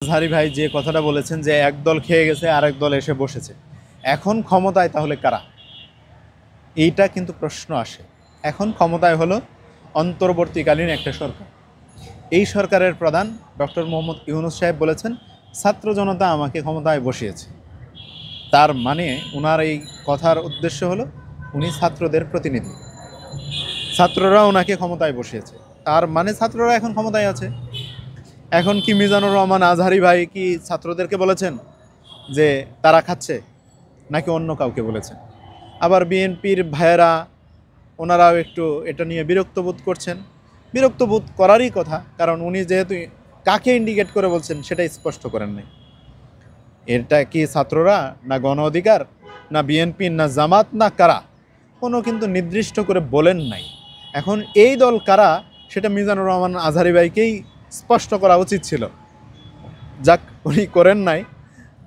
আজহারি ভাই যে কথাটা বলেছেন যে একদল খেয়ে গেছে আরেক দল এসে বসেছে, এখন ক্ষমতায় তাহলে কারা? এইটা কিন্তু প্রশ্ন আসে। এখন ক্ষমতায় হলো অন্তর্বর্তীকালীন একটা সরকার। এই সরকারের প্রধান ডক্টর মোহাম্মদ ইউনূস সাহেব বলেছেন ছাত্র জনতা আমাকে ক্ষমতায় বসিয়েছে। তার মানে ওনার এই কথার উদ্দেশ্য হলো উনি ছাত্রদের প্রতিনিধি, ছাত্ররা ওনাকে ক্ষমতায় বসিয়েছে, তার মানে ছাত্ররা এখন ক্ষমতায় আছে। এখন কি মিজানুর রহমান আজহারি ভাই কি ছাত্রদেরকে বলেছেন যে তারা খাচ্ছে, নাকি অন্য কাউকে বলেছেন? আবার বিএনপির ভাইয়েরা ওনারাও একটু এটা নিয়ে বিরক্ত বোধ করছেন। বিরক্ত বোধ করারই কথা, কারণ উনি যেহেতু কাকে ইন্ডিকেট করে বলছেন সেটা স্পষ্ট করেন নাই। এটা কি ছাত্ররা, না গণ অধিকার, না বিএনপি, না জামাত, না কারা? কোনো কিন্তু নির্দিষ্ট করে বলেন নাই। এখন এই দল কারা সেটা মিজানুর রহমান আজহারি ভাইকেই স্পষ্ট করা উচিত ছিল। যাক, উনি করেন নাই,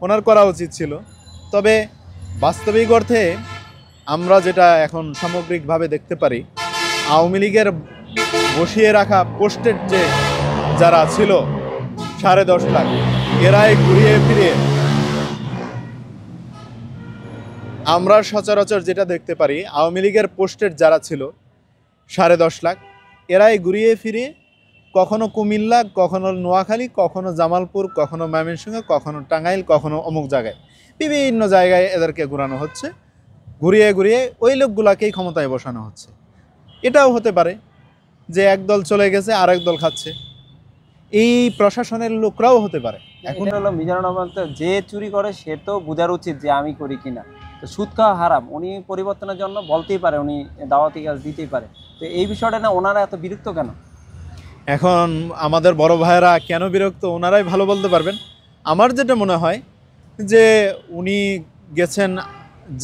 ওনার করা উচিত ছিল। তবে বাস্তবিক অর্থে আমরা যেটা এখন সামগ্রিকভাবে দেখতে পারি, আওয়ামী লীগের বসিয়ে রাখা পোস্টের যে যারা ছিল 10.5 লাখ, এরাই ঘুরিয়ে ফিরিয়ে আমরা সচরাচর যেটা দেখতে পারি, আওয়ামী লীগের পোস্টের যারা ছিল 10.5 লাখ, এরাই ঘুরিয়ে ফিরিয়ে কখনো কুমিল্লা, কখনো নোয়াখালী, কখনো জামালপুর, কখনো ময়মনসিংহ, কখনো টাঙ্গাইল, কখনো অমুক জায়গায়, বিভিন্ন জায়গায় এদেরকে ঘোরানো হচ্ছে। ঘুরিয়ে ঘুরিয়ে ওই লোকগুলাকেই ক্ষমতায় বসানো হচ্ছে। এটাও হতে পারে যে একদল চলে গেছে আরেক দল খাচ্ছে, এই প্রশাসনের লোকরাও হতে পারে। এখন এটা হলো মিজানুর রহমান, তো যে চুরি করে সে তো বোঝার উচিত যে আমি করি কিনা। তো সুদ খাওয়া হারাম, উনি পরিবর্তনের জন্য বলতেই পারে, উনি দাওয়াতি কাজ দিতেই পারে। তো এই বিষয়টা না ওনারা এত বিরক্ত কেন? এখন আমাদের বড় ভাইয়েরা কেন বিরক্ত ওনারাই ভালো বলতে পারবেন। আমার যেটা মনে হয় যে উনি গেছেন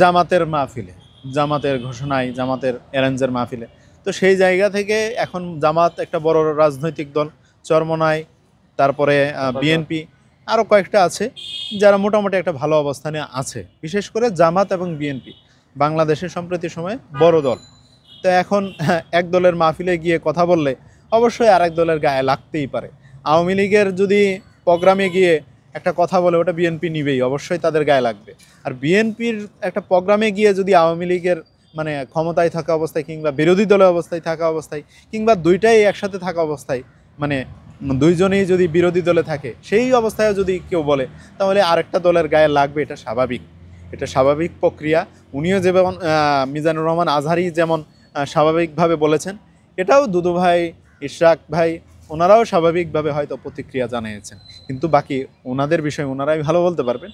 জামাতের মাহফিলে, জামাতের ঘোষণায়, জামাতের অ্যারেঞ্জের মাহফিলে। তো সেই জায়গা থেকে এখন জামাত একটা বড় রাজনৈতিক দল, চরমনাই, তারপরে বিএনপি, আরও কয়েকটা আছে যারা মোটামুটি একটা ভালো অবস্থানে আছে। বিশেষ করে জামাত এবং বিএনপি বাংলাদেশের সম্প্রতি সময়ে বড় দল। তো এখন এক দলের মাহফিলে গিয়ে কথা বললে অবশ্যই আরেক দলের গায়ে লাগতেই পারে। আওয়ামী লীগের যদি প্রোগ্রামে গিয়ে একটা কথা বলে ওটা বিএনপি নিবেই, অবশ্যই তাদের গায়ে লাগবে। আর বিএনপির একটা প্রোগ্রামে গিয়ে যদি আওয়ামী লীগের মানে ক্ষমতায় থাকা অবস্থায় কিংবা বিরোধী দলের অবস্থায় থাকা অবস্থায় কিংবা দুইটাই একসাথে থাকা অবস্থায়, মানে দুইজনেই যদি বিরোধী দলে থাকে, সেই অবস্থায় যদি কেউ বলে তাহলে আরেকটা দলের গায়ে লাগবে। এটা স্বাভাবিক, এটা স্বাভাবিক প্রক্রিয়া। উনিও যেমন মিজানুর রহমান আজহারি যেমন স্বাভাবিকভাবে বলেছেন, এটাও দুদু ভাই, ইশরাক ভাই, ওনারাও স্বাভাবিকভাবে হয়তো প্রতিক্রিয়া জানিয়েছেন। কিন্তু বাকি ওনাদের বিষয়ে ওনারাই ভালো বলতে পারবেন।